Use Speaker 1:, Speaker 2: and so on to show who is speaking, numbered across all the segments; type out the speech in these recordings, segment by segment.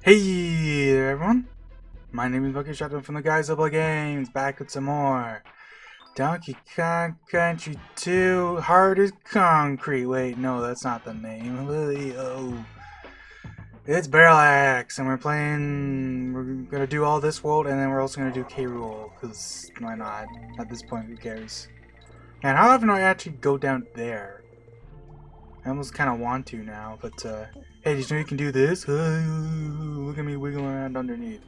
Speaker 1: Hey there everyone, my name is Bucky Shotgun from the guys of Play Games, back with some more Donkey Kong Country 2 Hard as Concrete. Wait, no, that's not the name. Oh, it's BARRALAX, and we're gonna do all this world, and then we're also gonna do K. Rool, because why not? At this point, who cares? Man, how often do I actually go down there? I almost kind of want to now, but hey, did you know you can do this? Look at me wiggling around underneath.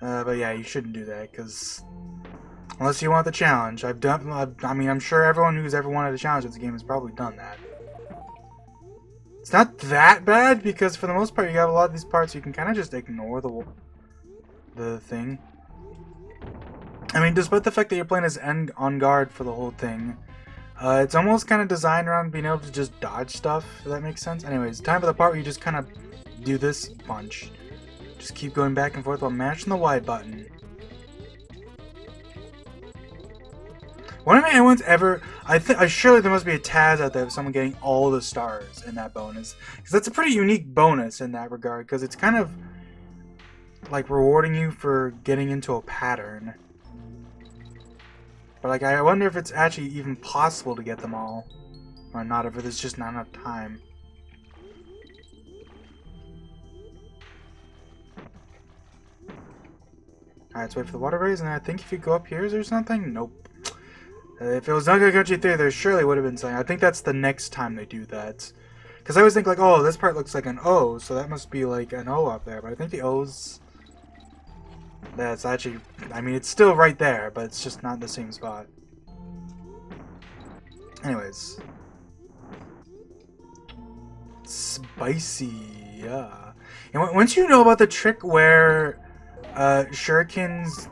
Speaker 1: But yeah, you shouldn't do that, because unless you want the challenge. I mean, I'm sure everyone who's ever wanted a challenge in this game has probably done that. It's not that bad, because for the most part, you have a lot of these parts you can kind of just ignore the thing. I mean, despite the fact that you're playing as on guard for the whole thing, it's almost kind of designed around being able to just dodge stuff, if that makes sense. Anyways, time for the part where you just kind of do this bunch. Just keep going back and forth while mashing the Y button. When have anyone's ever... I surely there must be a Taz out there of someone getting all the stars in that bonus. Because that's a pretty unique bonus in that regard, because it's kind of like rewarding you for getting into a pattern. But like, I wonder if it's actually even possible to get them all. Or not, if there's just not enough time. Alright, let's wait for the water raise, and I think if you go up here, is there something? Nope. If it was Donkey Country 3, there surely would have been something. I think that's the next time they do that. Because I always think like, oh, this part looks like an O, so that must be like an O up there. But I think the O's... That's actually... I mean, it's still right there, but it's just not in the same spot. Anyways. Spicy, yeah. And once you know about the trick where shurikens...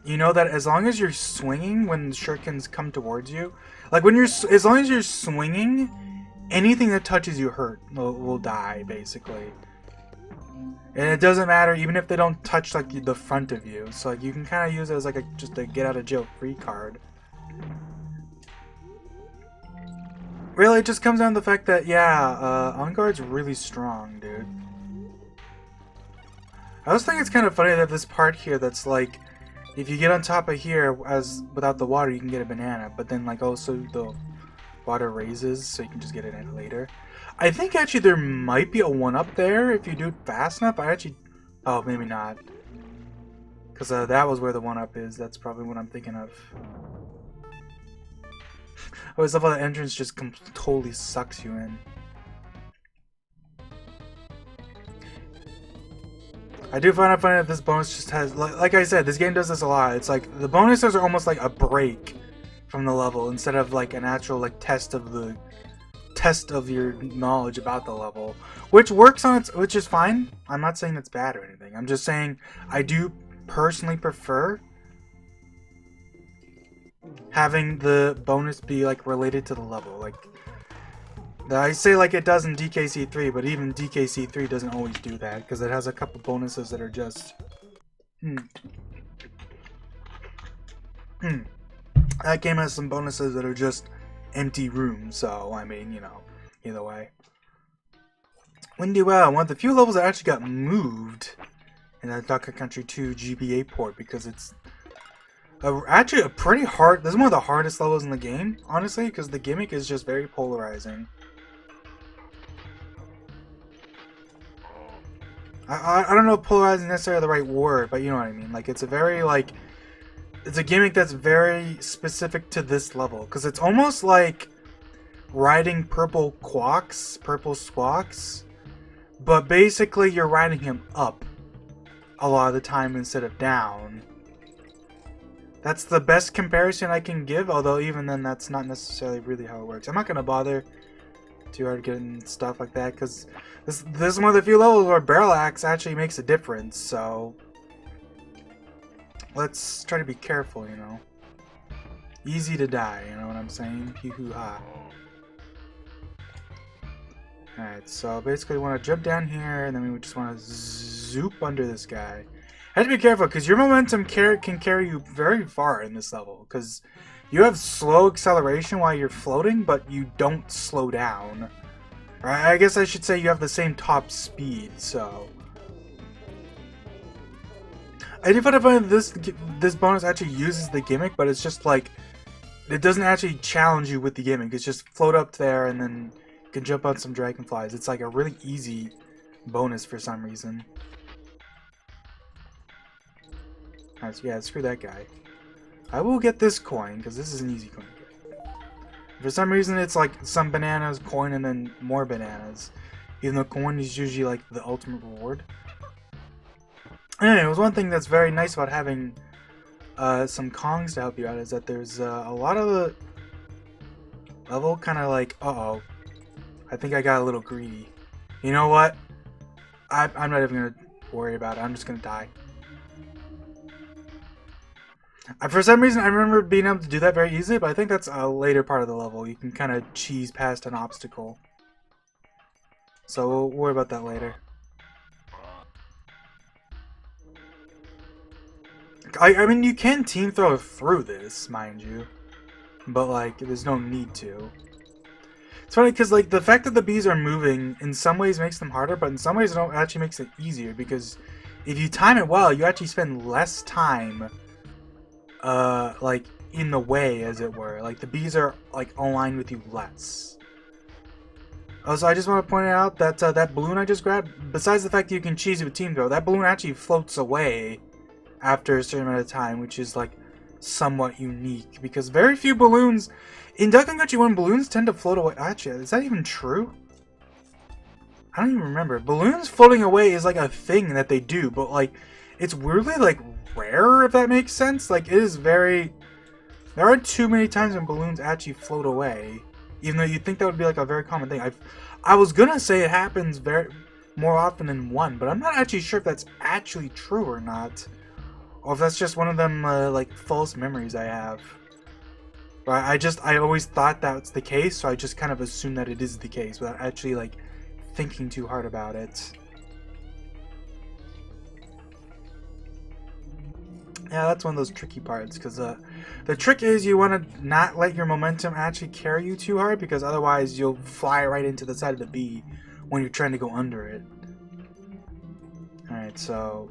Speaker 1: You know that as long as you're swinging when the shurikens come towards you, like when as long as you're swinging, anything that touches you will die basically. And it doesn't matter even if they don't touch like the front of you. So like, you can kind of use it as like just a get out of jail free card. Really, it just comes down to the fact that yeah, On Guard's really strong, dude. I also think it's kind of funny that this part here that's like, if you get on top of here without the water, you can get a banana, but then like also the water raises, so you can just get it in later. I think actually there might be a one up there if you do it fast enough. Oh, maybe not, because that was where the one up is. That's probably what I'm thinking of. I always love how the entrance just totally sucks you in. I do find it funny that this bonus just has, like I said, this game does this a lot. It's like, the bonuses are almost like a break from the level instead of like an actual like test of your knowledge about the level. Which works on its, which is fine. I'm not saying it's bad or anything. I'm just saying I do personally prefer having the bonus be like related to the level. Like, I say like it does in DKC 3, but even DKC 3 doesn't always do that, because it has a couple bonuses that are just... That game has some bonuses that are just empty rooms, so, I mean, you know, either way. Windy Well, one of the few levels that actually got moved in the Donkey Country 2 GBA port, because it's actually a pretty hard... This is one of the hardest levels in the game, honestly, because the gimmick is just very polarizing. I don't know if polarizing is necessarily the right word, but you know what I mean. Like, it's a very, like... It's a gimmick that's very specific to this level. Because it's almost like riding purple squawks. But basically, you're riding him up a lot of the time instead of down. That's the best comparison I can give, although even then, that's not necessarily really how it works. I'm not going to bother too hard getting stuff like that, because this is one of the few levels where BARRALAX actually makes a difference, so let's try to be careful, you know. Easy to die, you know what I'm saying? Hee-hoo-ha. Alright, so basically we want to jump down here, and then we just want to zoop under this guy. I have to be careful, because your momentum can carry you very far in this level, because you have slow acceleration while you're floating, but you don't slow down. Or I guess I should say you have the same top speed, so I do find it funny that this bonus actually uses the gimmick, but it's just like, it doesn't actually challenge you with the gimmick. It's just float up there and then you can jump on some dragonflies. It's like a really easy bonus for some reason. Alright, so yeah, screw that guy. I will get this coin, because this is an easy coin. For some reason, it's like some bananas, coin, and then more bananas. Even though coin is usually like the ultimate reward. Anyway, it was one thing that's very nice about having some Kongs to help you out is that there's a lot of the level kind of like, uh-oh, I think I got a little greedy. You know what? I'm not even going to worry about it. I'm just going to die. For some reason, I remember being able to do that very easily, but I think that's a later part of the level. You can kind of cheese past an obstacle. So we'll worry about that later. I mean, you can team throw through this, mind you. But, like, there's no need to. It's funny, because, like, the fact that the bees are moving in some ways makes them harder, but in some ways it actually makes it easier, because if you time it well, you actually spend less time like, in the way, as it were. Like, the bees are, like, aligned with you less. Also, I just want to point out that that balloon I just grabbed, besides the fact that you can cheese it with team throw, that balloon actually floats away after a certain amount of time, which is, like, somewhat unique. Because very few balloons... In Duck Country 1, balloons tend to float away... Actually, is that even true? I don't even remember. Balloons floating away is, like, a thing that they do, but, like, it's weirdly, like, rare, if that makes sense. Like, it is very... There aren't too many times when balloons actually float away. Even though you'd think that would be, like, a very common thing. I was gonna say it happens more often than 1, but I'm not actually sure if that's actually true or not. Or if that's just one of them, like, false memories I have. But I always thought that's the case, so I just kind of assume that it is the case without actually, like, thinking too hard about it. Yeah, that's one of those tricky parts, because the trick is you want to not let your momentum actually carry you too hard, because otherwise you'll fly right into the side of the bee when you're trying to go under it. Alright, so...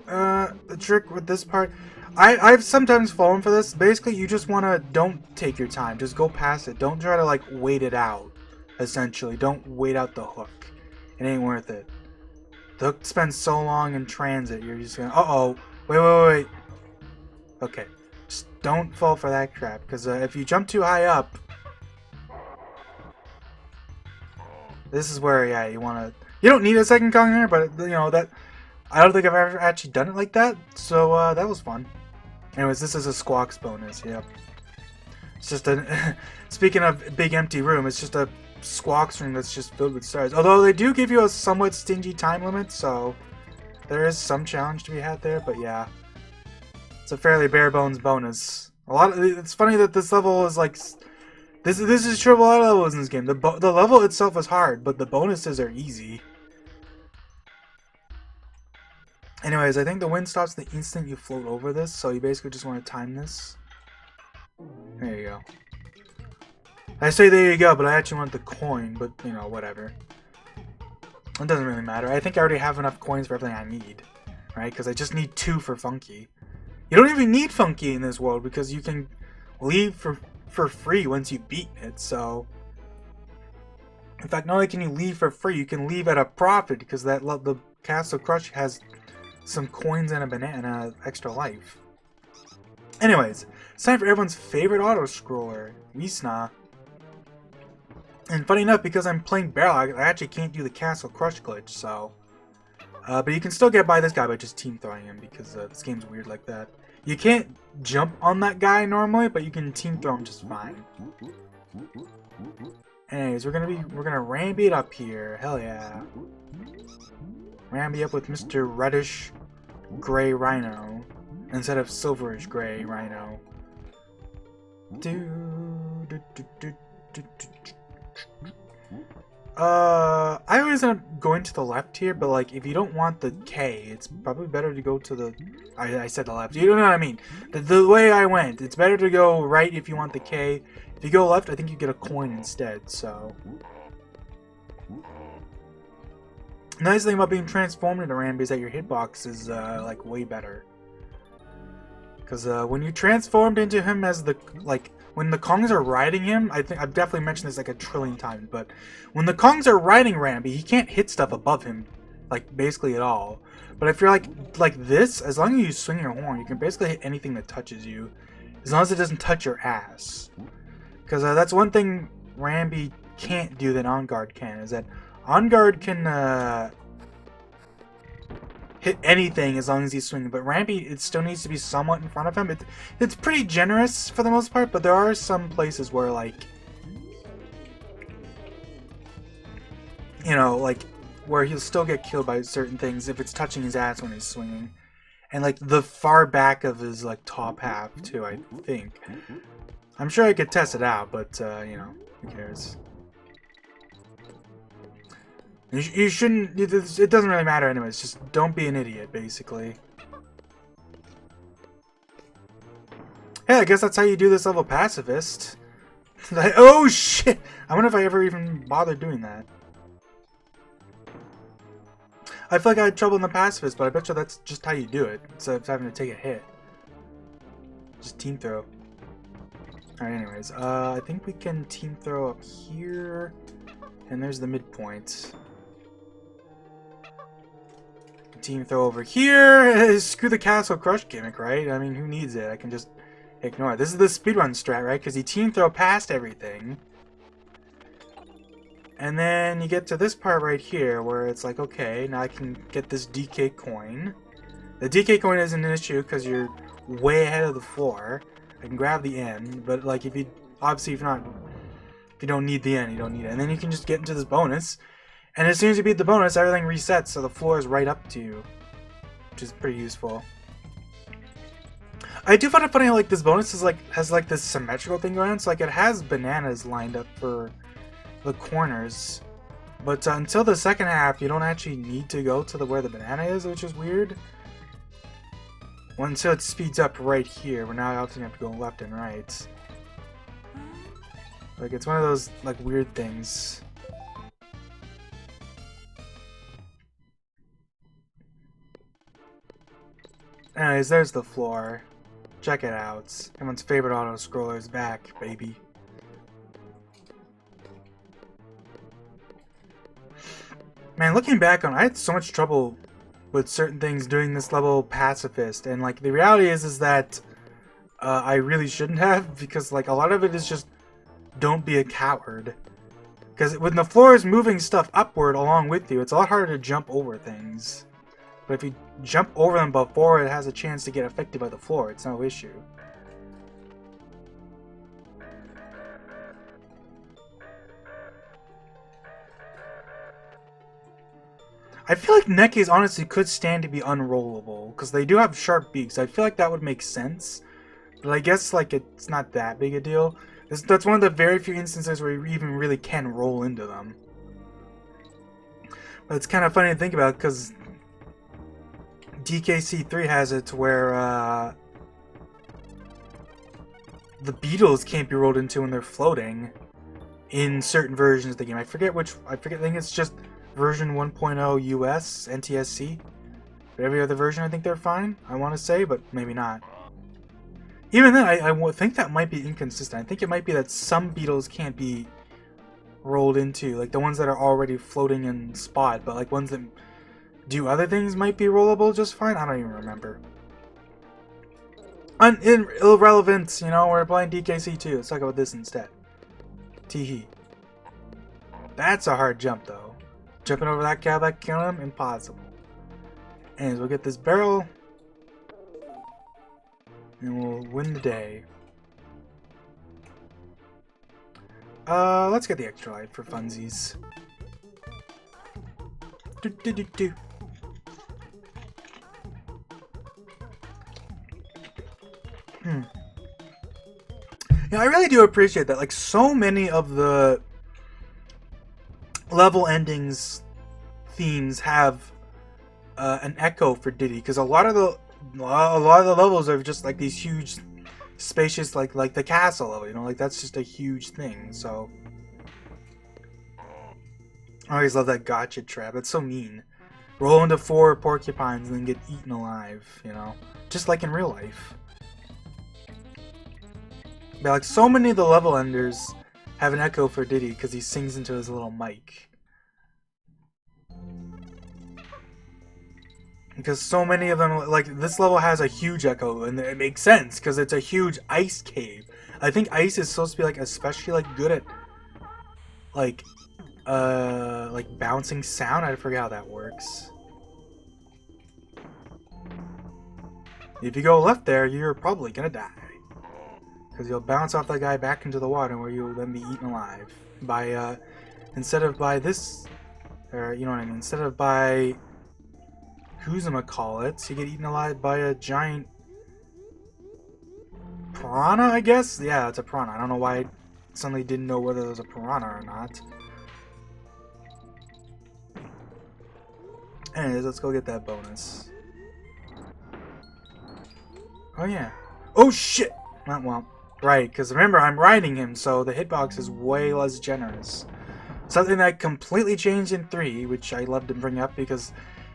Speaker 1: the trick with this part... I've sometimes fallen for this. Basically, you just want to... Don't take your time. Just go past it. Don't try to, like, wait it out, essentially. Don't wait out the hook. It ain't worth it. The hook spends so long in transit, you're just gonna... Uh-oh. Wait. Okay. Just don't fall for that crap, because if you jump too high up... This is where, yeah, you want to... You don't need a second Kong there, but, you know, that... I don't think I've ever actually done it like that, so that was fun. Anyways, this is a Squawks bonus, yep. It's just a... Speaking of big empty room, it's just a Squawks room that's just filled with stars. Although they do give you a somewhat stingy time limit, so... There is some challenge to be had there, but yeah. It's a fairly bare bones bonus. It's funny that this level is like... This is true of a lot of levels in this game. The level itself is hard, but the bonuses are easy. Anyways, I think the wind stops the instant you float over this, so you basically just want to time this. There you go. I say there you go, but I actually want the coin, but, you know, whatever. It doesn't really matter. I think I already have enough coins for everything I need, right? Because I just need 2 for Funky. You don't even need Funky in this world, because you can leave for free once you beat it, so... In fact, not only can you leave for free, you can leave at a profit, because the Castle Crush has... some coins and a banana extra life. Anyways, it's time for everyone's favorite auto-scroller, Wisna. And funny enough, because I'm playing BARRALAX, I actually can't do the Castle Crush glitch, so... but you can still get by this guy by just team throwing him, because this game's weird like that. You can't jump on that guy normally, but you can team throw him just fine. Anyways, we're gonna ramp it up here, hell yeah. Ram me up with Mr. Reddish Gray Rhino instead of Silverish Gray Rhino. I always end up going to the left here, but like if you don't want the K, it's probably better to go to the... I said the left. You know what I mean? The way I went, it's better to go right if you want the K. If you go left, I think you get a coin instead, so... Nice thing about being transformed into Rambi is that your hitbox is, like, way better. Because when you transformed into him as the, like, when the Kongs are riding him, I think I've definitely mentioned this like a trillion times, but when the Kongs are riding Rambi, he can't hit stuff above him, like, basically at all. But if you're like this, as long as you swing your horn, you can basically hit anything that touches you, as long as it doesn't touch your ass. Because that's one thing Rambi can't do that On Guard can, is that On Guard can hit anything as long as he's swinging, but Rambi, it still needs to be somewhat in front of him. It's pretty generous for the most part, but there are some places where, like, you know, like, where he'll still get killed by certain things if it's touching his ass when he's swinging. And, like, the far back of his, like, top half, too, I think. I'm sure I could test it out, but, you know, who cares? You shouldn't, it doesn't really matter anyways, just don't be an idiot, basically. Hey, I guess that's how you do this level pacifist. Like, oh shit! I wonder if I ever even bothered doing that. I feel like I had trouble in the pacifist, but I bet you that's just how you do it, instead of having to take a hit. Just team throw. Alright, anyways, I think we can team throw up here, and there's the midpoint. Team throw over here. Screw the Castle Crush gimmick, right? I mean, who needs it? I can just ignore it. This is the speedrun strat, right? Because you team throw past everything. And then you get to this part right here where it's like, okay, now I can get this DK coin. The DK coin isn't an issue because you're way ahead of the floor. I can grab the end, but like if you, obviously if you don't need the end, you don't need it. And then you can just get into this bonus. And as soon as you beat the bonus, everything resets, so the floor is right up to you, which is pretty useful. I do find it funny how like this bonus is like has like this symmetrical thing going on. So like it has bananas lined up for the corners, but until the second half, you don't actually need to go to where the banana is, which is weird. Well, until it speeds up right here, where now I often have to go left and right. Like it's one of those like weird things. Anyways, there's the floor. Check it out. Everyone's favorite auto-scroller is back, baby. Man, looking back on it, I had so much trouble with certain things doing this level pacifist, and like the reality is that I really shouldn't have, because like a lot of it is just don't be a coward. Because when the floor is moving stuff upward along with you, it's a lot harder to jump over things. But if you jump over them before it has a chance to get affected by the floor, it's no issue. I feel like Nekes honestly could stand to be unrollable, because they do have sharp beaks. I feel like that would make sense, but I guess like it's not that big a deal. That's one of the very few instances where you even really can roll into them. But it's kind of funny to think about, because DKC 3 has it to where the beetles can't be rolled into when they're floating in certain versions of the game. I forget, I think it's just version 1.0 US, NTSC. But every other version I think they're fine, I want to say, but maybe not. Even then, I think that might be inconsistent. I think it might be that some beetles can't be rolled into, like the ones that are already floating in spot, but like ones that do other things might be rollable just fine. I don't even remember. Irrelevant, you know, we're playing DKC 2. Let's talk about this instead. Teehee. That's a hard jump, though. Jumping over that Cadillac, killing him, impossible. Anyways, we'll get this barrel, and we'll win the day. Let's get the extra life for funsies. Do. Yeah, I really do appreciate that. Like, so many of the level endings themes have an echo for Diddy, because a lot of the levels are just like these huge, spacious, like the castle level. You know, like that's just a huge thing. So I always love that gotcha trap. It's so mean. Roll into 4 porcupines and then get eaten alive. You know, just like in real life. But like so many of the level enders have an echo for Diddy because he sings into his little mic. Because so many of them, like this level has a huge echo, and it makes sense because it's a huge ice cave. I think ice is supposed to be like especially like good at like bouncing sound. I forget how that works. If you go left there, you're probably gonna die. Because you'll bounce off that guy back into the water where you'll then be eaten alive. By, instead of by this, or, you know what I mean, instead of by, who's-a-call-it, you get eaten alive by a giant piranha, I guess? Yeah, it's a piranha. I don't know why I suddenly didn't know whether it was a piranha or not. Anyways, let's go get that bonus. Oh, yeah. Oh, shit! Well, right, because remember, I'm riding him, so the hitbox is way less generous. Something that completely changed in 3, which I love to bring up because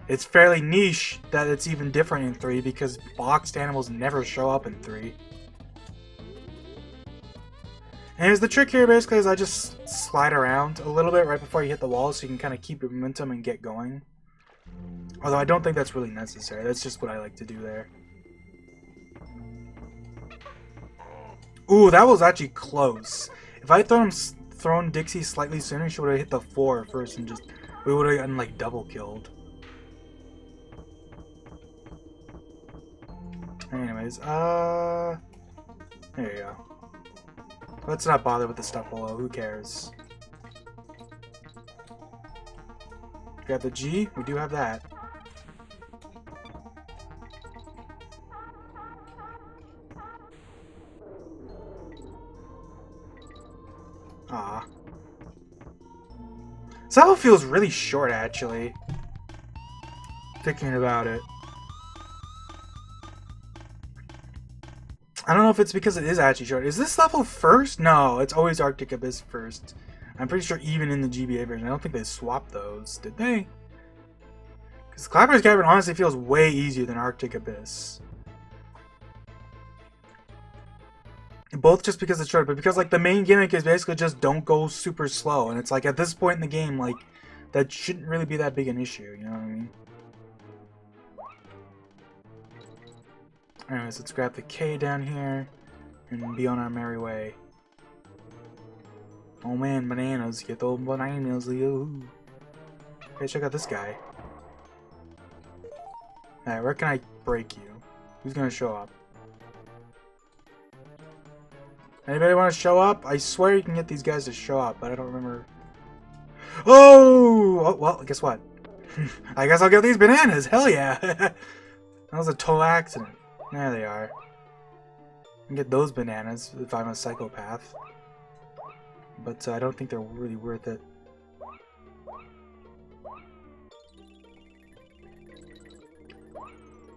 Speaker 1: it's fairly niche that it's even different in 3 because boxed animals never show up in 3. And the trick here basically is I just slide around a little bit right before you hit the wall so you can kind of keep your momentum and get going. Although I don't think that's really necessary, that's just what I like to do there. Ooh, that was actually close. If I had thrown Dixie slightly sooner, she would have hit the 4 first and just... we would have gotten, like, double killed. Anyways, there you go. Let's not bother with the stuff below, who cares? Got the G? We do have that. Ah. This level feels really short, actually. Thinking about it. I don't know if it's because it is actually short. Is this level first? No, it's always Arctic Abyss first. I'm pretty sure even in the GBA version. I don't think they swapped those, did they? Because Clapper's Cavern honestly feels way easier than Arctic Abyss. Both just because it's short, but because like the main gimmick is basically just don't go super slow, and it's like at this point in the game, like that shouldn't really be that big an issue, you know what I mean? Anyways, let's grab the K down here and be on our merry way. Oh man, bananas, get those bananas, yo. Okay, check out this guy. Alright, where can I break you? Who's gonna show up? Anybody want to show up? I swear you can get these guys to show up, but I don't remember. Oh, well, guess what? I guess I'll get these bananas. Hell yeah. That was a total accident. There they are. I can get those bananas if I'm a psychopath. But I don't think they're really worth it.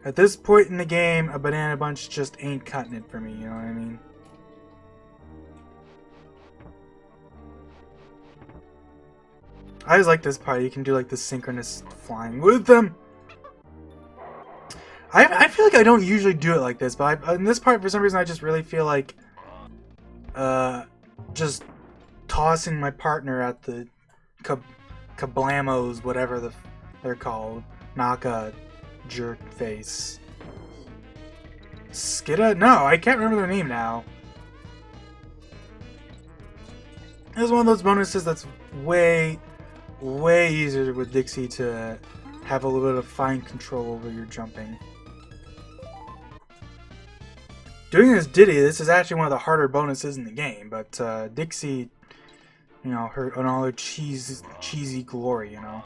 Speaker 1: At this point in the game, a banana bunch just ain't cutting it for me, you know what I mean? I just like this part. You can do like the synchronous flying with them. I feel like I don't usually do it like this, but in this part, for some reason, I just really feel like just tossing my partner at the kablamos, whatever they're called. Naka jerk face. Skidda? No, I can't remember their name now. This is one of those bonuses that's way easier with Dixie to have a little bit of fine control over your jumping. Doing this Diddy, this is actually one of the harder bonuses in the game, but Dixie, you know, in all her cheesy glory, you know.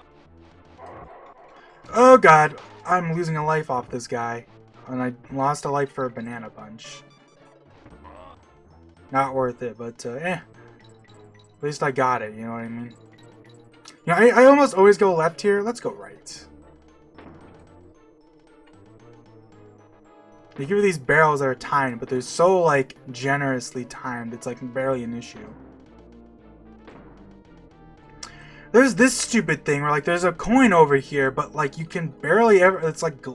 Speaker 1: Oh god, I'm losing a life off this guy, and I lost a life for a banana bunch. Not worth it, but at least I got it, you know what I mean? You know, I almost always go left here. Let's go right. They give you these barrels that are timed, but they're so, like, generously timed, it's, like, barely an issue. There's this stupid thing where, like, there's a coin over here, but, like, you can barely ever... It's, like...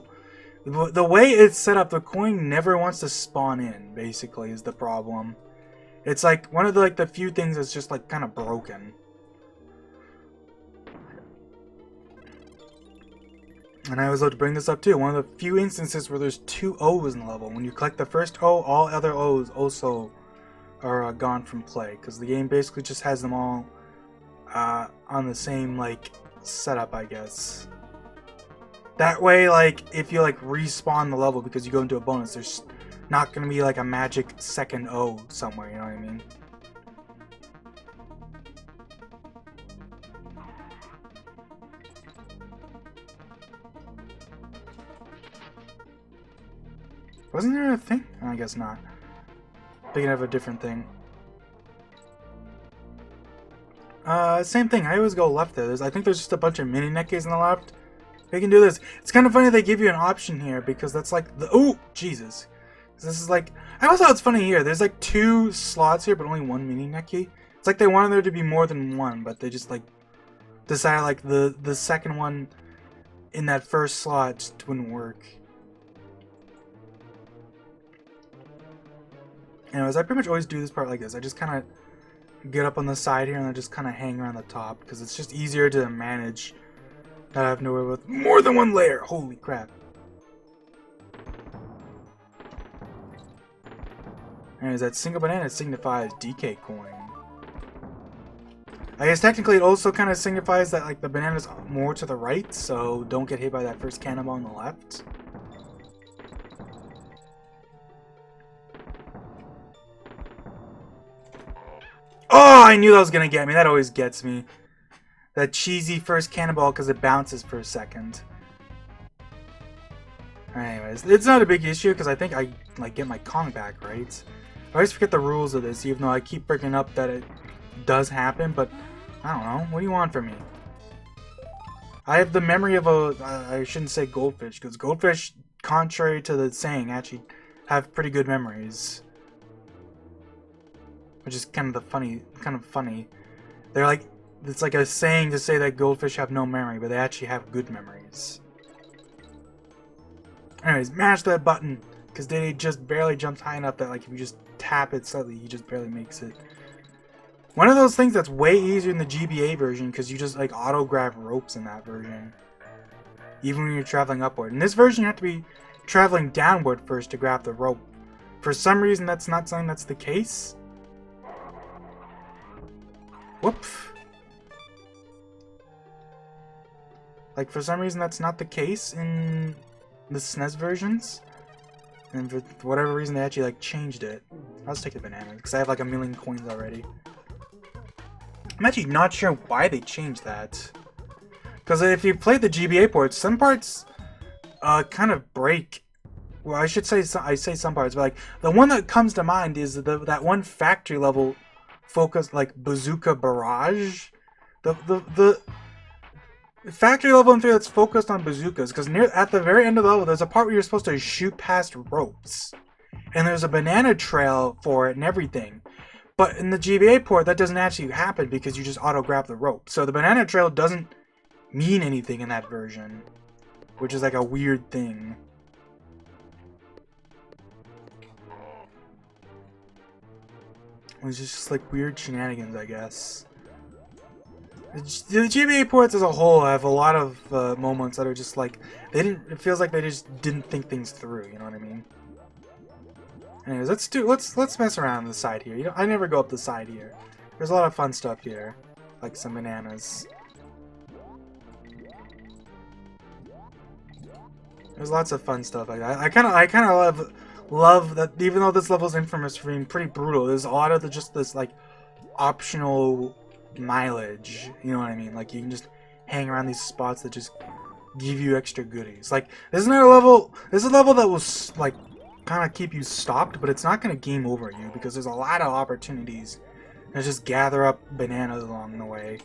Speaker 1: The way it's set up, the coin never wants to spawn in, basically, is the problem. It's like one of the the few things that's just like kind of broken. And I always love to bring this up too. One of the few instances where there's 2 O's in the level. When you collect the first O, all other O's also are gone from play, because the game basically just has them all on the same like setup, I guess. That way, like if you like respawn the level because you go into a bonus, there's not gonna be like a magic second O somewhere. You know what I mean? Wasn't there a thing? I guess not. Thinking of a different thing. Same thing. I always go left there. I think there's just a bunch of mini Nekkis on the left. We can do this. It's kind of funny they give you an option here because that's like the Jesus. This is like I also it's funny here. There's like 2 slots here, but only 1 mini Nekki. It's like they wanted there to be more than one, but they just like decided like the second one in that first slot just wouldn't work. Anyways, I pretty much always do this part like this. I just kind of get up on the side here and I just kind of hang around the top because it's just easier to manage. I have nowhere with more than 1 layer. Holy crap. Anyways, that single banana signifies DK coin. I guess technically it also kind of signifies that like the banana's more to the right, so don't get hit by that first cannonball on the left. Oh, I knew that was gonna get me. That always gets me. That cheesy first cannonball because it bounces for a second. Anyways, it's not a big issue because I think I like get my Kong back, right? I always forget the rules of this, even though I keep bringing up that it does happen, but I don't know. What do you want from me? I have the memory of a, I shouldn't say goldfish, because goldfish, contrary to the saying, actually have pretty good memories. Which is kind of funny. They're like, it's like a saying to say that goldfish have no memory, but they actually have good memories. Anyways, mash that button, because they just barely jumps high enough that like if you just tap it slightly, he just barely makes it. One of those things that's way easier in the GBA version, because you just like auto-grab ropes in that version. Even when you're traveling upward. In this version, you have to be traveling downward first to grab the rope. For some reason, that's not something that's the case. Whoop. Like, for some reason, that's not the case in the SNES versions. And for whatever reason, they actually, like, changed it. I'll just take the banana, because I have, like, 1,000,000 coins already. I'm actually not sure why they changed that. Because if you play the GBA ports, some parts kind of break. Well, I should say, I say some parts, but, like, the one that comes to mind is that one factory level focused, like, Bazooka Barrage. The factory level in 3 that's focused on bazookas, because at the very end of the level, there's a part where you're supposed to shoot past ropes. And there's a banana trail for it and everything. But in the GBA port, that doesn't actually happen because you just auto-grab the rope. So the banana trail doesn't mean anything in that version. Which is like a weird thing. It's just like weird shenanigans, I guess. The GBA ports as a whole have a lot of moments that are just like it feels like they just didn't think things through. You know what I mean? Anyways, let's mess around on the side here. You know, I never go up the side here. There's a lot of fun stuff here, like some bananas. There's lots of fun stuff like that. I kind of love that even though this level's infamous for being pretty brutal, there's a lot of just this like optional mileage. You know what I mean? Like you can just hang around these spots that just give you extra goodies. Like this is a level that will like kind of keep you stopped, but it's not going to game over you because there's a lot of opportunities to just gather up bananas along the way.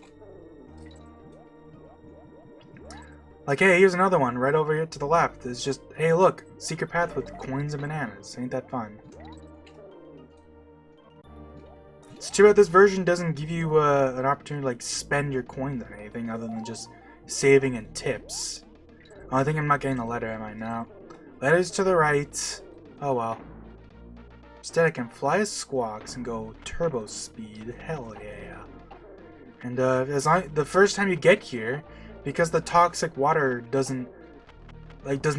Speaker 1: Like, hey, here's another one right over here to the left. It's just, hey, look, secret path with coins and bananas. Ain't that fun? It's too bad this version doesn't give you an opportunity to like spend your coins on anything other than just saving and tips. Oh, I think I'm not getting the letter, am I? No. Letters to the right. Oh well. Instead, I can fly as Squawks and go turbo speed. Hell yeah. And the first time you get here, because the toxic water doesn't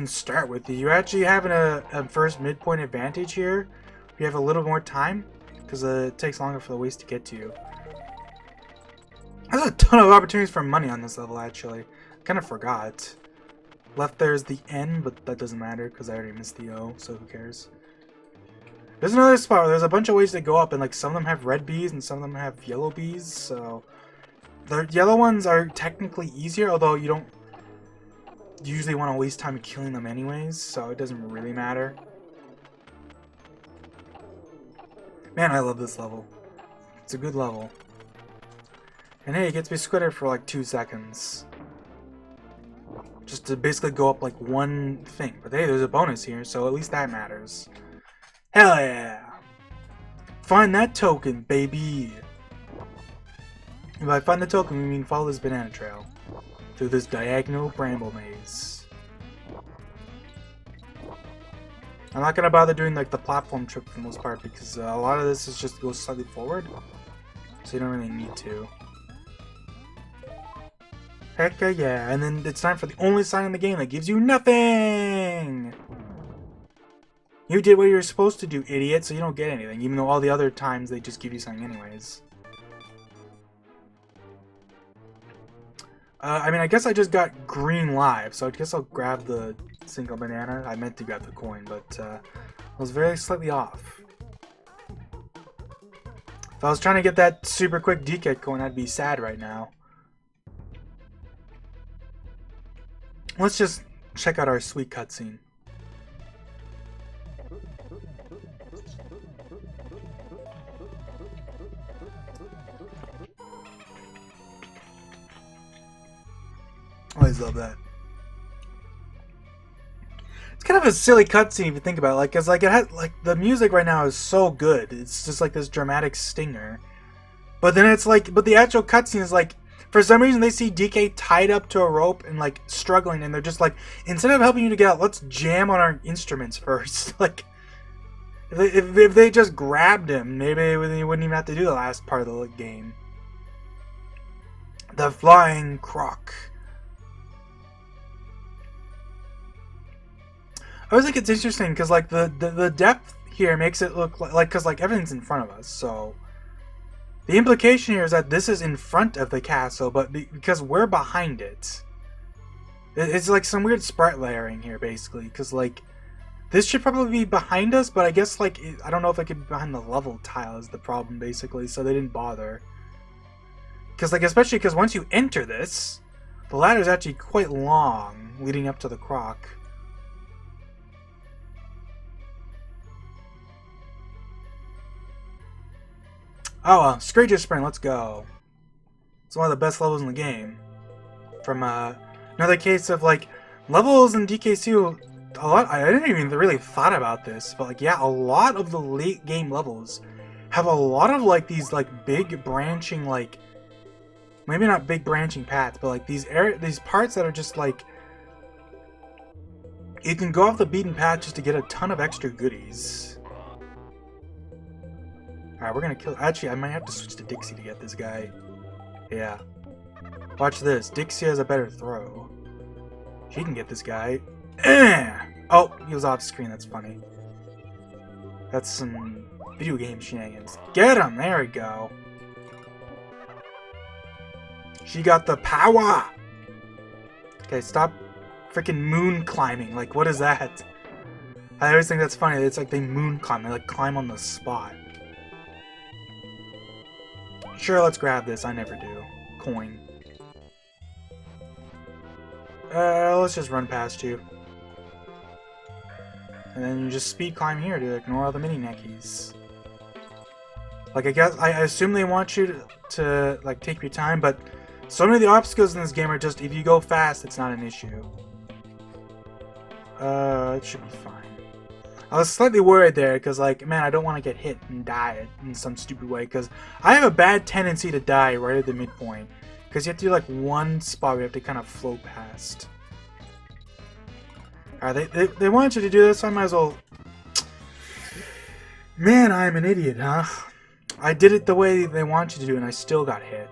Speaker 1: start with you, you're actually having a first midpoint advantage here. You have a little more time, because it takes longer for the waste to get to you. There's a ton of opportunities for money on this level, actually. I kind of forgot. Left there's the N, but that doesn't matter, because I already missed the O, so who cares. There's another spot where there's a bunch of ways to go up, and like some of them have red bees and some of them have yellow bees, so the yellow ones are technically easier, although you don't usually want to waste time killing them anyways, so it doesn't really matter. Man, I love this level. It's a good level. And hey, it gets me squitted for like 2 seconds. Just to basically go up like one thing. But hey, there's a bonus here, so at least that matters. Hell yeah! Find that token, baby! And by find the token, we mean follow this banana trail through this diagonal bramble maze. I'm not gonna bother doing like the platform trick for the most part because a lot of this is just go slightly forward, so you don't really need to. Heck yeah! And then it's time for the only sign in the game that gives you nothing. You did what you were supposed to do, idiot, so you don't get anything, even though all the other times they just give you something anyways. I mean, I guess I just got green live, so I guess I'll grab the single banana. I meant to grab the coin, but I was very slightly off. If I was trying to get that super quick DK coin, I'd be sad right now. Let's just check out our sweet cutscene. Always love that. It's kind of a silly cutscene if you think about it, like, cause like it has like the music right now is so good. It's just like this dramatic stinger, but then it's like, but the actual cutscene is like, for some reason they see DK tied up to a rope and like struggling, and they're just like, instead of helping you to get out, let's jam on our instruments first. Like, if they just grabbed him, maybe you wouldn't even have to do the last part of the game. The flying croc. I always think it's interesting because like the depth here makes it look like because like everything's in front of us, so the implication here is that this is in front of the castle, but because we're behind it, it's like some weird sprite layering here basically, because like this should probably be behind us, but I guess like I don't know if it could be behind the level tile is the problem basically, so they didn't bother. Because like especially because once you enter this, the ladder is actually quite long leading up to the croc. Oh well, Screech's Spring, let's go. It's one of the best levels in the game. From another case of like levels in DKC, a lot. I didn't even really thought about this, but like yeah, a lot of the late game levels have a lot of like these like big branching, like maybe not big branching paths, but like these parts that are just like you can go off the beaten path just to get a ton of extra goodies. Alright, we're gonna kill. Actually, I might have to switch to Dixie to get this guy. Yeah. Watch this. Dixie has a better throw. She can get this guy. Oh, he was off screen. That's funny. That's some video game shenanigans. Get him! There we go. She got the power! Okay, stop freaking moon climbing. Like, what is that? I always think that's funny. It's like they moon climb. They like climb on the spot. Sure, let's grab this. I never do. Coin. Let's just run past you. And then you just speed climb here to ignore all the mini neckies. Like, I assume they want you to like, take your time, but so many of the obstacles in this game are just, if you go fast, it's not an issue. It should be fine. I was slightly worried there, because, like, man, I don't want to get hit and die in some stupid way, because I have a bad tendency to die right at the midpoint, because you have to do, like, one spot we have to kind of float past. Alright, they wanted you to do this, so I might as well Man, I'm an idiot, huh? I did it the way they want you to do and I still got hit.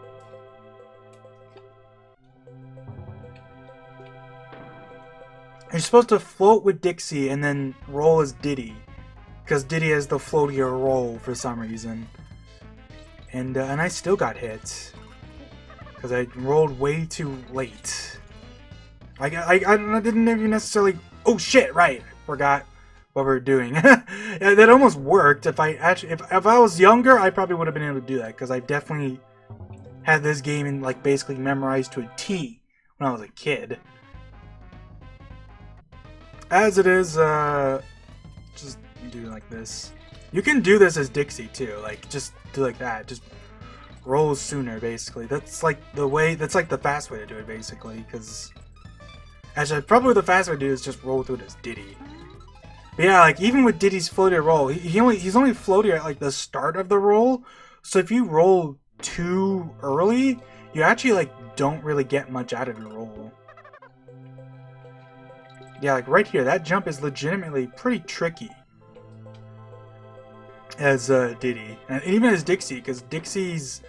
Speaker 1: You're supposed to float with Dixie and then roll as Diddy. Because Diddy has the floatier roll for some reason. And I still got hit. Because I rolled way too late. I didn't even necessarily... Oh shit, right. Forgot what we were doing. Yeah, that almost worked. If I was younger, I probably would have been able to do that. Because I definitely had this game in, like, basically memorized to a T when I was a kid. As it is, just do it like this. You can do this as Dixie too, like just do like that, just roll sooner basically. That's like the way, that's like the fast way to do it basically, because actually probably the fast way to do it is just roll through it as Diddy. But yeah, like even with Diddy's floater roll, he's only floating at like the start of the roll, so if you roll too early, you actually like don't really get much out of your roll. Yeah, like right here, that jump is legitimately pretty tricky as Diddy, and even as Dixie, because Dixie's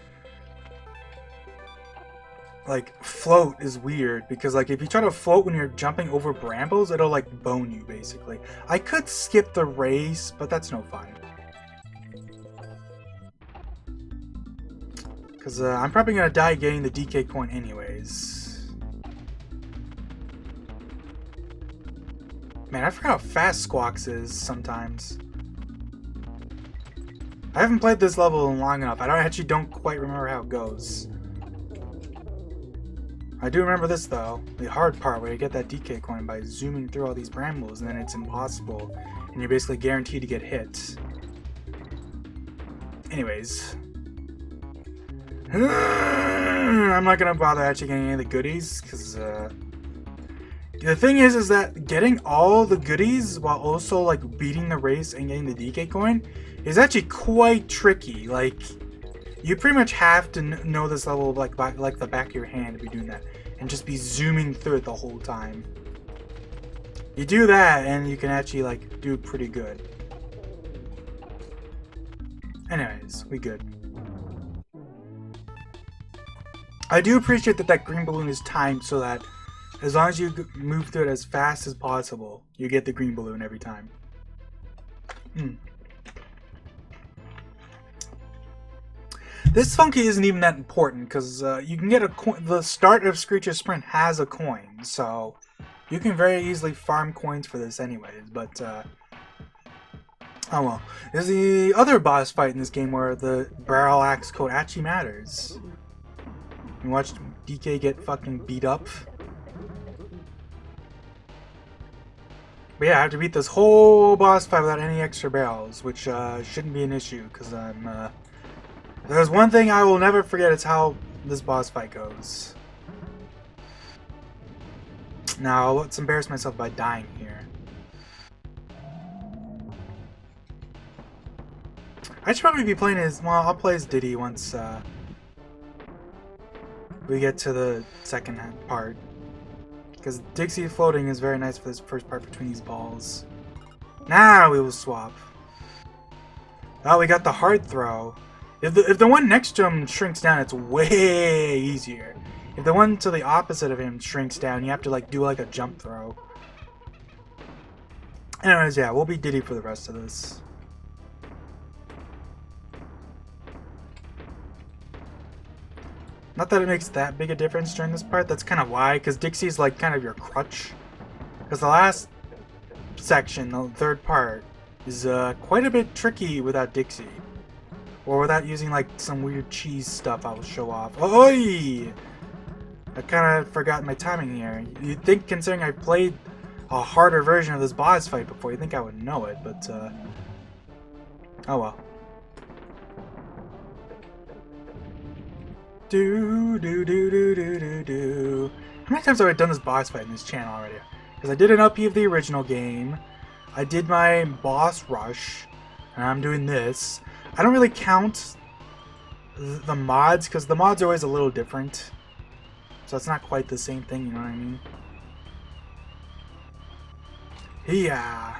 Speaker 1: like float is weird, because like if you try to float when you're jumping over brambles, it'll like bone you basically. I could skip the race, but that's no fun. Because I'm probably gonna die getting the DK coin anyways. Man, I forgot how fast Squawks is sometimes. I haven't played this level long enough. I actually don't quite remember how it goes. I do remember this though. The hard part where you get that DK coin by zooming through all these brambles, and then it's impossible. And you're basically guaranteed to get hit. Anyways. I'm not gonna bother actually getting any of the goodies, because the thing is that getting all the goodies while also like beating the race and getting the DK coin is actually quite tricky. Like, you pretty much have to know this level like the back of your hand to be doing that, and just be zooming through it the whole time. You do that and you can actually like do pretty good. Anyways, we good. I do appreciate that green balloon is timed so that as long as you move through it as fast as possible, you get the green balloon every time. This funky isn't even that important, because you can get a coin. The start of Screech's Sprint has a coin, so you can very easily farm coins for this anyways, but oh well. There's the other boss fight in this game where the BARRALAX code actually matters. You watch DK get fucking beat up. But yeah, I have to beat this whole boss fight without any extra barrels, which shouldn't be an issue, because there's one thing I will never forget, it's how this boss fight goes. Now, let's embarrass myself by dying here. I should probably be playing as, well, I'll play as Diddy once we get to the second part. Because Dixie floating is very nice for this first part between these balls. Now we will swap. Oh, we got the hard throw. If the one next to him shrinks down, it's way easier. If the one to the opposite of him shrinks down, you have to like do like a jump throw. Anyways, yeah, we'll be Diddy for the rest of this. Not that it makes that big a difference during this part, that's kind of why, because Dixie's like kind of your crutch. Because the last section, the third part, is quite a bit tricky without Dixie. Or without using like some weird cheese stuff I will show off. Oi! I kind of forgot my timing here. You'd think, considering I played a harder version of this boss fight before, you'd think I would know it, but oh well. Do do do do do do do. How many times have I done this boss fight in this channel already? Because I did an LP of the original game, I did my boss rush, and I'm doing this. I don't really count the mods, because the mods are always a little different. So it's not quite the same thing, you know what I mean? Yeah.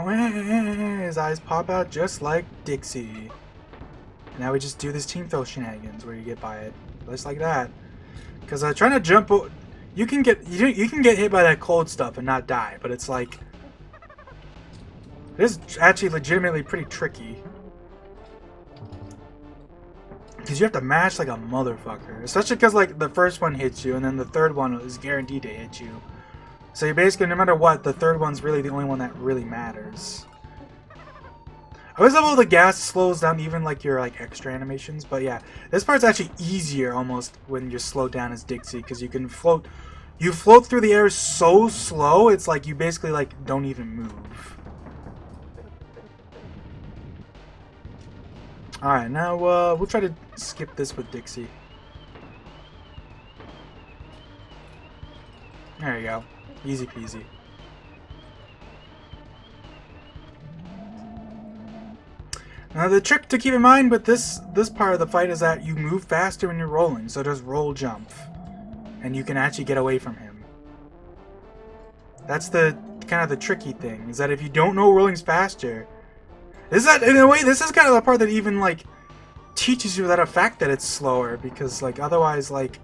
Speaker 1: His eyes pop out just like Dixie. Now we just do this team throw shenanigans where you get by it, just like that. Because trying to jump, you can get hit by that cold stuff and not die, but it's like this is actually legitimately pretty tricky. Because you have to mash like a motherfucker, especially because like the first one hits you and then the third one is guaranteed to hit you. So you basically, no matter what, the third one's really the only one that really matters. I always love how the gas slows down even like your like extra animations, but yeah, this part's actually easier almost when you're slowed down as Dixie, because you can float. You float through the air so slow, it's like you basically like don't even move. Alright, now we'll try to skip this with Dixie. There you go. Easy peasy. Now the trick to keep in mind with this part of the fight is that you move faster when you're rolling, so just roll jump. And you can actually get away from him. That's the kind of the tricky thing, is that if you don't know rolling's faster, in a way, this is kind of the part that even, like, teaches you that fact that it's slower, because, like, otherwise, like,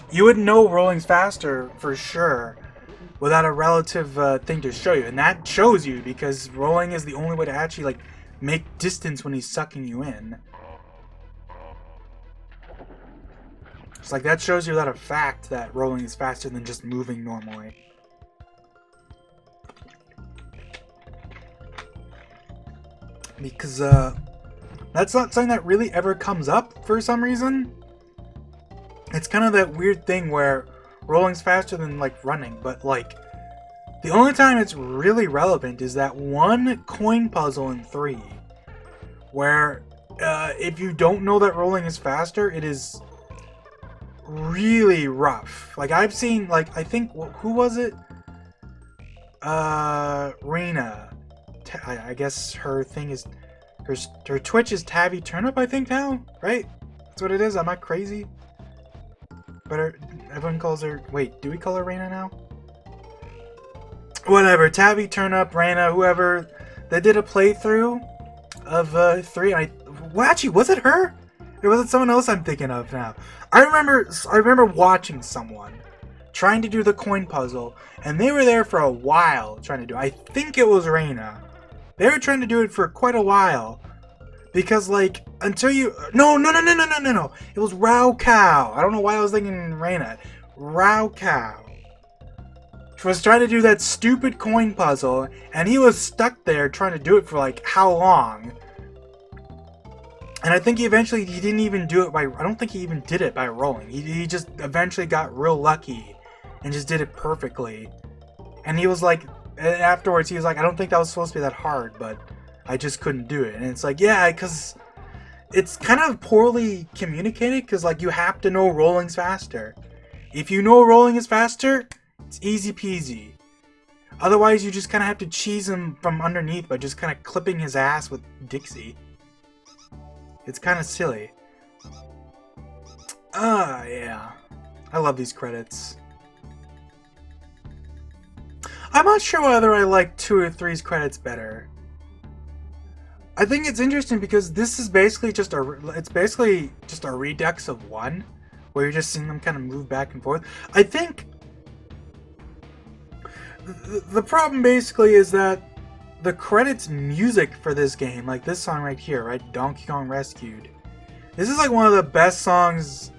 Speaker 1: you would know rolling's faster for sure without a relative thing to show you, and that shows you because rolling is the only way to actually, like, make distance when he's sucking you in. It's like that shows you that a fact that rolling is faster than just moving normally. Because that's not something that really ever comes up for some reason. It's kind of that weird thing where rolling's faster than like running, but like the only time it's really relevant is that one coin puzzle in 3, where if you don't know that rolling is faster, it is really rough. Like I've seen, like I think who was it? Reina. I guess her thing is her Twitch is Tabby Turnip, I think now, right? That's what it is. I'm not crazy. But everyone calls her. Wait, do we call her Reina now? Whatever. Tabby Turnip, Reina, whoever. They did a playthrough of 3. Well, actually, was it her? Or was it someone else I'm thinking of now? I remember watching someone trying to do the coin puzzle, and they were there for a while trying to do it. I think it was Reina. They were trying to do it for quite a while. Because, like, until you... No. It was Rao Cow. I don't know why I was thinking Reina. Rao Cow. She was trying to do that stupid coin puzzle, and he was stuck there trying to do it for, like, how long? And I think he didn't even do it by... I don't think he even did it by rolling. He just eventually got real lucky and just did it perfectly. And he was like... Afterwards, he was like, I don't think that was supposed to be that hard, but I just couldn't do it. And it's like, yeah, because it's kind of poorly communicated, because, like, you have to know rolling's faster. If you know rolling is faster, it's easy peasy. Otherwise, you just kind of have to cheese him from underneath by just kind of clipping his ass with Dixie. It's kind of silly. Yeah. I love these credits. I'm not sure whether I like 2 or 3's credits better. I think it's interesting because this is basically just it's basically just a redux of 1, where you're just seeing them kind of move back and forth. I think the problem basically is that the credits music for this game, like this song right here, right, Donkey Kong Rescued, this is like one of the best songs,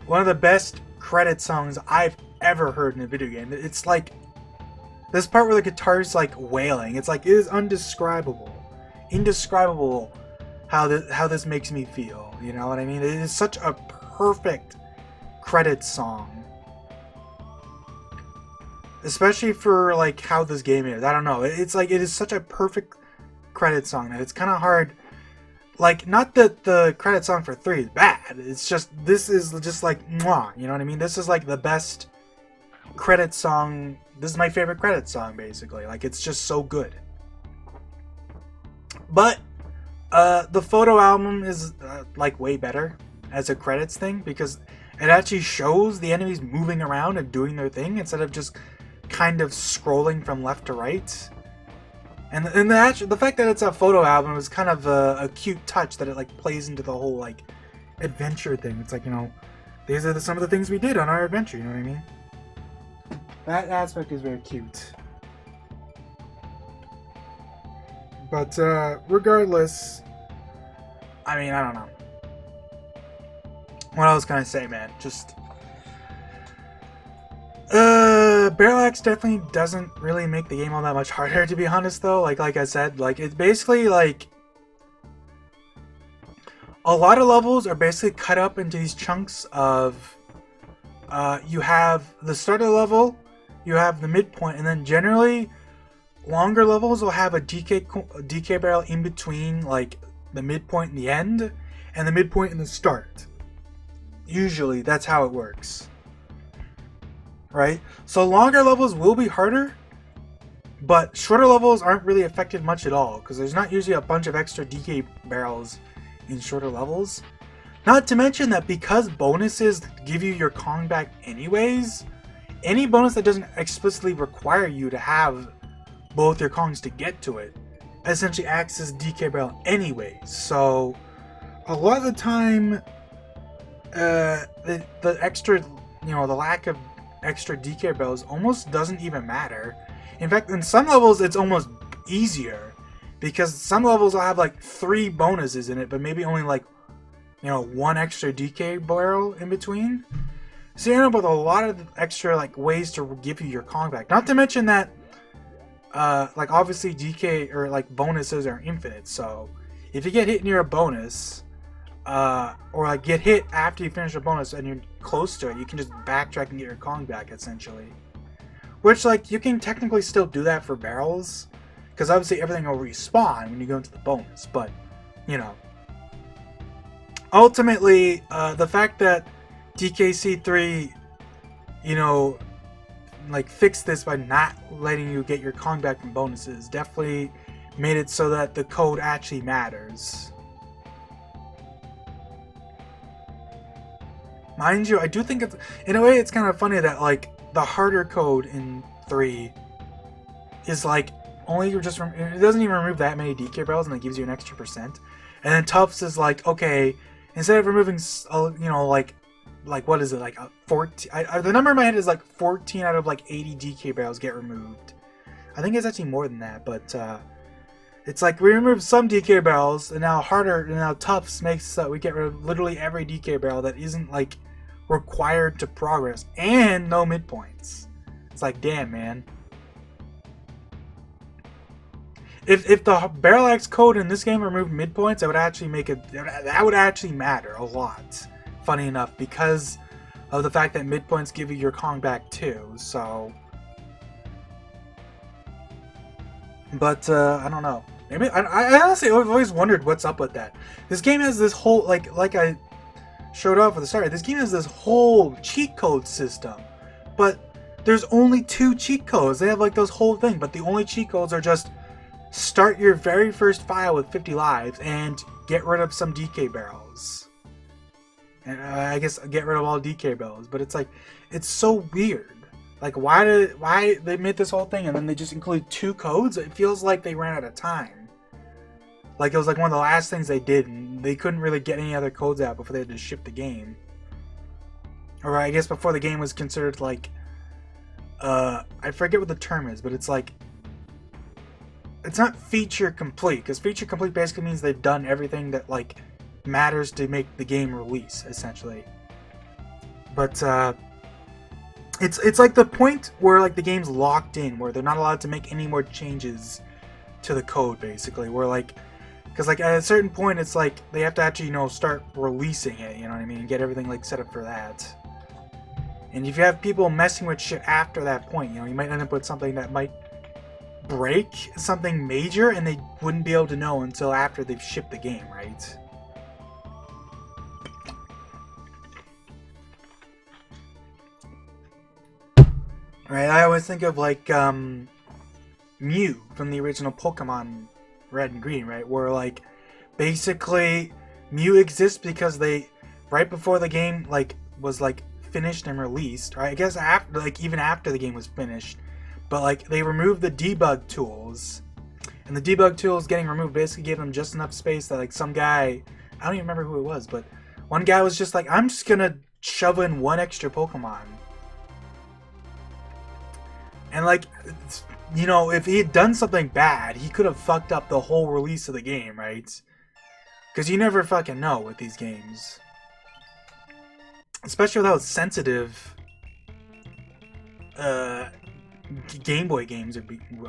Speaker 1: one of the best credit songs I've ever heard in a video game. It's like this part where the guitar's like wailing. It's like, it is indescribable how this makes me feel. You know what I mean? It is such a perfect credit song, especially for like how this game is. I don't know. It's like, it is such a perfect credit song that it's kind of hard. Like, not that the credit song for 3 is bad. It's just, this is just like, mwah, you know what I mean? This is like the best credit song. This is my favorite credit song, basically. Like, it's just so good. But the photo album is like way better as a credits thing, because it actually shows the enemies moving around and doing their thing instead of just kind of scrolling from left to right. And the fact that it's a photo album is kind of a cute touch that it like plays into the whole like adventure thing. It's like, you know, these are some of the things we did on our adventure, you know what I mean? That aspect is very cute. But regardless, I mean, I don't know. What else can I say, man? Just BARRALAX definitely doesn't really make the game all that much harder, to be honest, though. Like I said, like it's basically like a lot of levels are basically cut up into these chunks of you have the start of the level, you have the midpoint, and then generally longer levels will have a DK barrel in between, like the midpoint and the end, and the midpoint and the start. Usually that's how it works. Right? So longer levels will be harder, but shorter levels aren't really affected much at all, because there's not usually a bunch of extra DK barrels in shorter levels. Not to mention that because bonuses give you your Kong back anyways, any bonus that doesn't explicitly require you to have both your Kongs to get to it essentially acts as DK barrel anyways. So a lot of the time, the extra, you know, the lack of extra DK barrels almost doesn't even matter. In fact, in some levels it's almost easier, because some levels will have like 3 bonuses in it, but maybe only like, you know, 1 extra DK barrel in between. So you end up with a lot of extra like ways to give you your Kong back. Not to mention that like obviously DK or like bonuses are infinite, so if you get hit near a bonus, or like get hit after you finish a bonus and you're close to it, you can just backtrack and get your Kong back essentially. Which, like, you can technically still do that for barrels, because obviously everything will respawn when you go into the bonus, but, you know. Ultimately, the fact that DKC 3, you know, like, fixed this by not letting you get your Kong back from bonuses definitely made it so that the code actually matters. Mind you, I do think it's, in a way, it's kind of funny that, like, the harder code in 3 is, like, only just, it doesn't even remove that many DK barrels, and it gives you an extra %. And then Tufts is like, okay, instead of removing, you know, like what is it, like 14, the number in my head is like 14 out of like 80 DK barrels get removed. I think it's actually more than that, but it's like we removed some DK barrels, and now Tufts makes so we get rid of literally every DK barrel that isn't like required to progress, and no midpoints. It's like, damn, man. If the BARRALAX code in this game removed midpoints, that would actually make it, that would actually matter a lot. Funny enough, because of the fact that midpoints give you your Kong back too. So, but I don't know. Maybe I honestly have always wondered what's up with that. This game has this whole like I showed off at the start. This game has this whole cheat code system, but there's only 2 cheat codes. They have like this whole thing, but the only cheat codes are just start your very first file with 50 lives and get rid of some DK barrels. And I guess get rid of all DK barrels. But it's like, it's so weird. Like, why they made this whole thing and then they just include 2 codes? It feels like they ran out of time. Like, it was like one of the last things they did, and they couldn't really get any other codes out before they had to ship the game. Or I guess before the game was considered like, I forget what the term is, but it's like, it's not feature complete, because feature complete basically means they've done everything that like matters to make the game release, essentially. But it's like the point where like the game's locked in, where they're not allowed to make any more changes to the code, basically. Where like, because like at a certain point, it's like they have to actually, you know, start releasing it. You know what I mean? And get everything like set up for that. And if you have people messing with shit after that point, you know, you might end up with something that might break something major, and they wouldn't be able to know until after they've shipped the game, right? Right, I always think of like Mew from the original Pokemon Red and Green, right? Where like basically Mew exists because they, right before the game, like was like finished and released, or I guess after, like even after the game was finished, but like they removed the debug tools, and the debug tools getting removed basically gave them just enough space that like some guy, I don't even remember who it was, but one guy was just like, I'm just gonna shove in one extra Pokemon. And like, you know, if he had done something bad, he could have fucked up the whole release of the game, right? Because you never fucking know with these games. Especially with how sensitive Game Boy games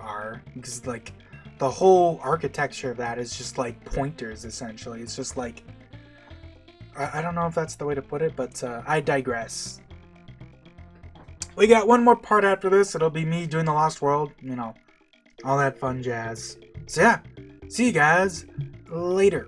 Speaker 1: are. Because, like, the whole architecture of that is just like pointers, essentially. It's just like, I don't know if that's the way to put it, but I digress. We got one more part after this. It'll be me doing the Lost World, you know, all that fun jazz. So yeah, see you guys later.